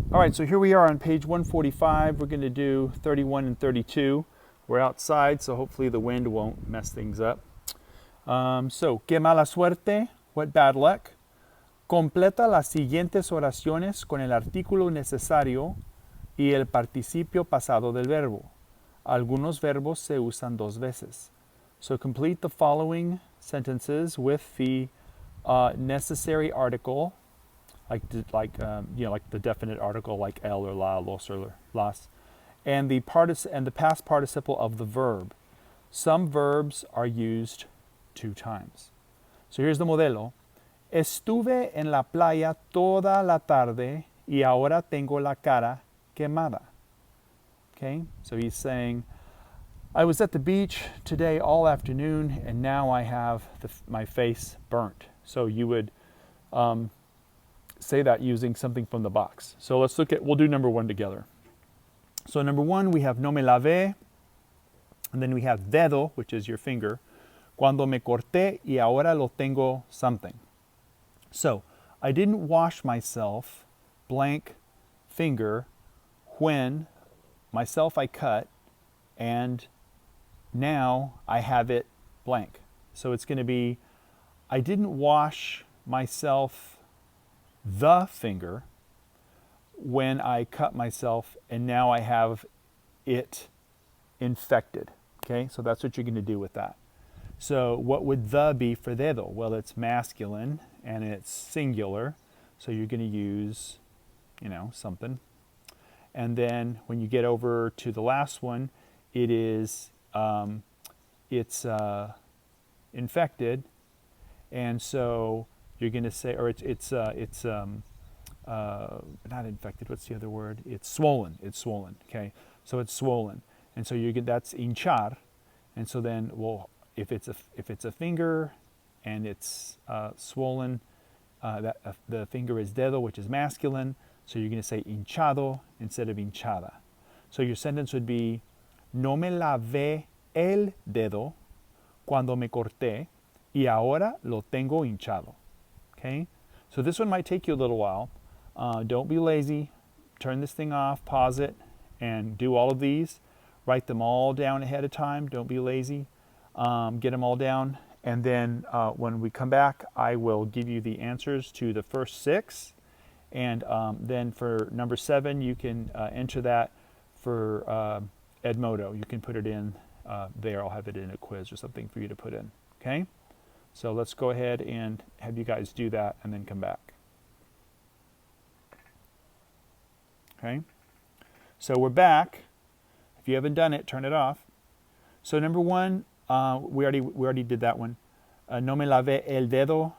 All right, so here we are on page 145. We're going to do 31 and 32. We're outside, so hopefully the wind won't mess things up. So, qué mala suerte, what bad luck. Completa las siguientes oraciones con el artículo necesario y el participio pasado del verbo. Algunos verbos se usan dos veces. So complete the following sentences with the necessary article, like the definite article, like el or la, los or las, and the past participle of the verb. Some verbs are used 2 times. So here's the modelo. Estuve en la playa toda la tarde y ahora tengo la cara quemada. Okay, so he's saying, I was at the beach today all afternoon and now I have my face burnt. So you would say that using something from the box. So we'll do number 1 together. So number 1, we have no me lavé, and then we have dedo, which is your finger. Cuando me corté y ahora lo tengo something. So I didn't wash myself, blank finger, when myself I cut, and now I have it blank. So it's going to be, I didn't wash myself the finger when I cut myself, and now I have it infected. Okay, so that's what you're going to do with that. So what would the be for dedo? Well, it's masculine and it's singular, so you're going to use, something. And then when you get over to the last one, it is it's infected, and so you're going to say, or it's not infected. What's the other word? It's swollen. It's swollen. Okay, so it's swollen, and so that's hinchar, and so then if it's a finger, and it's swollen, the finger is dedo, which is masculine. So you're going to say hinchado instead of hinchada. So your sentence would be, no me lavé el dedo cuando me corté y ahora lo tengo hinchado. Okay? So this one might take you a little while. Don't be lazy. Turn this thing off, pause it, and do all of these. Write them all down ahead of time. Don't be lazy. Get them all down. And then when we come back, I will give you the answers to the first 6. And then for number 7, you can enter that for Edmodo. You can put it in there. I'll have it in a quiz or something for you to put in. Okay? So let's go ahead and have you guys do that and then come back. Okay? So we're back. If you haven't done it, turn it off. So number 1, we already did that one. No me lavé el dedo.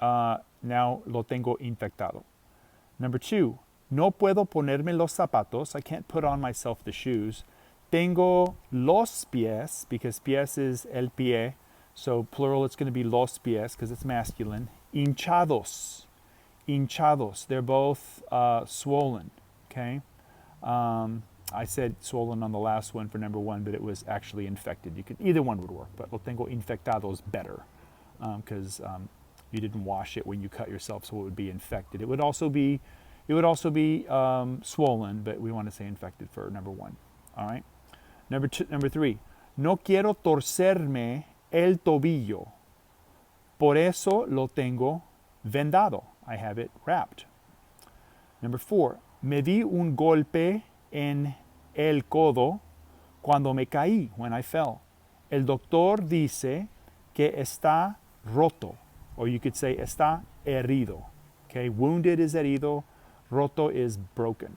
Now lo tengo infectado. Number 2, no puedo ponerme los zapatos. I can't put on myself the shoes. Tengo los pies, because pies is el pie. So plural, it's going to be los pies, because it's masculine. Hinchados. Hinchados. They're both swollen. Okay? I said swollen on the last one for number 1, but it was actually infected. Either one would work, but lo tengo infectados better, because you didn't wash it when you cut yourself, so it would be infected. It would also be swollen, but we want to say infected for number 1. All right. Number 3. No quiero torcerme el tobillo. Por eso lo tengo vendado. I have it wrapped. Number 4. Me di un golpe en el codo cuando me caí, when I fell. El doctor dice que está roto. Or you could say está herido. Okay, wounded is herido, roto is broken.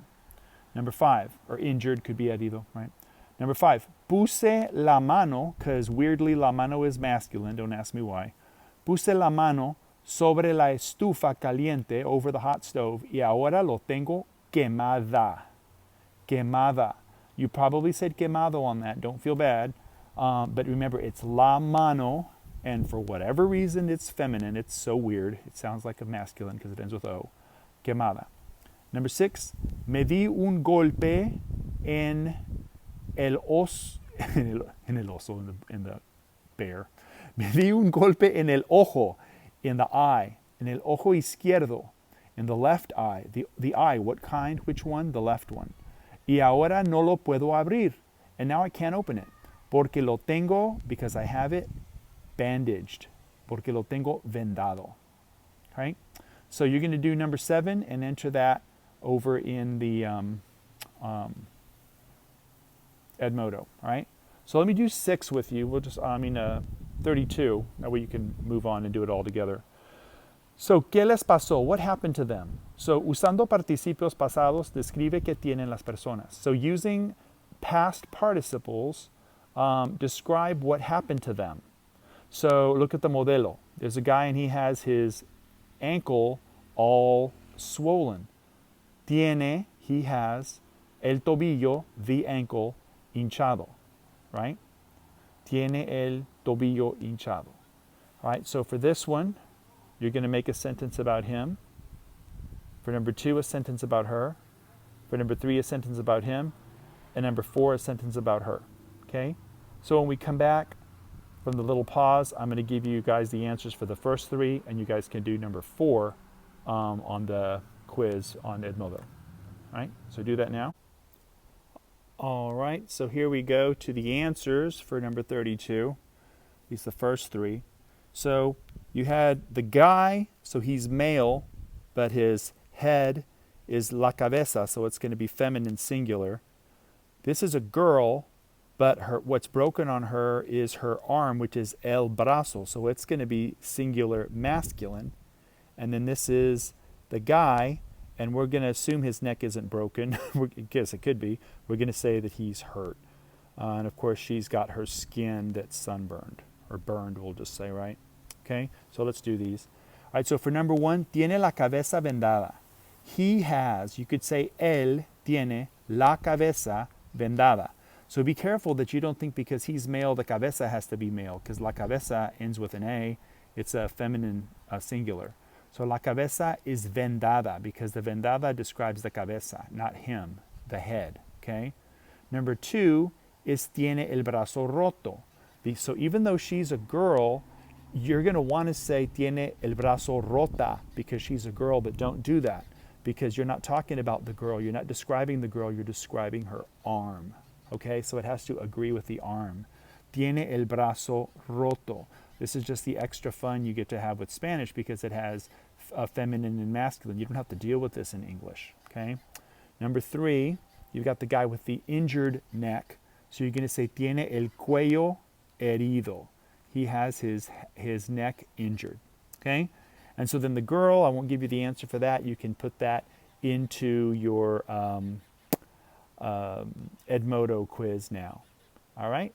Number 5, or injured could be herido, right? Number 5, puse la mano, because weirdly la mano is masculine, don't ask me why. Puse la mano sobre la estufa caliente, over the hot stove, y ahora lo tengo quemada. Quemada. You probably said quemado on that, don't feel bad. But remember, it's la mano. And for whatever reason, it's feminine. It's so weird. It sounds like a masculine because it ends with O. Quemada. Number 6. Me di un golpe en el oso. En el oso, in the bear. Me di un golpe en el ojo, in the eye. En el ojo izquierdo. in the left eye. The eye, what kind? Which one? The left one. Y ahora no lo puedo abrir. And now I can't open it. Porque lo tengo, because I have it, bandaged. Porque lo tengo vendado. Right? So you're going to do number 7 and enter that over in the Edmodo. All right? So let me do 6 with you. 32. That way you can move on and do it all together. So, ¿qué les pasó? What happened to them? So, usando participios pasados, describe qué tienen las personas. So, using past participles, describe what happened to them. So, look at the modelo. There's a guy and he has his ankle all swollen. Tiene, he has, el tobillo, the ankle, hinchado. Right? Tiene el tobillo hinchado. All right, so for this one, you're going to make a sentence about him. For number 2, a sentence about her. For number 3, a sentence about him. And number 4, a sentence about her. Okay? So when we come back from the little pause, I'm going to give you guys the answers for the first 3, and you guys can do number 4 on the quiz on Edmodo. All right? So do that now. All right, so here we go to the answers for number 32. These are the first 3. So you had the guy, so he's male, but his head is la cabeza, so it's going to be feminine singular. This is a girl, but what's broken on her is her arm, which is el brazo, so it's going to be singular masculine. And then this is the guy, and we're going to assume his neck isn't broken. I guess it could be. We're going to say that he's hurt. And of course, she's got her skin that's sunburned, or burned, we'll just say, right? Okay, so let's do these. All right, so for number 1, tiene la cabeza vendada. He has, you could say, él tiene la cabeza vendada. So be careful that you don't think because he's male, the cabeza has to be male, because la cabeza ends with an A. It's a feminine singular. So la cabeza is vendada because the vendada describes the cabeza, not him, the head, okay? Number 2 is tiene el brazo roto. So even though she's a girl, you're going to want to say tiene el brazo rota because she's a girl, but don't do that because you're not talking about the girl. You're not describing the girl. You're describing her arm, okay? So it has to agree with the arm. Tiene el brazo roto. This is just the extra fun you get to have with Spanish because it has feminine and masculine. You don't have to deal with this in English, okay? Number 3, you've got the guy with the injured neck. So you're going to say, tiene el cuello herido. He has his neck injured, okay? And so then the girl, I won't give you the answer for that. You can put that into your Edmodo quiz now, all right?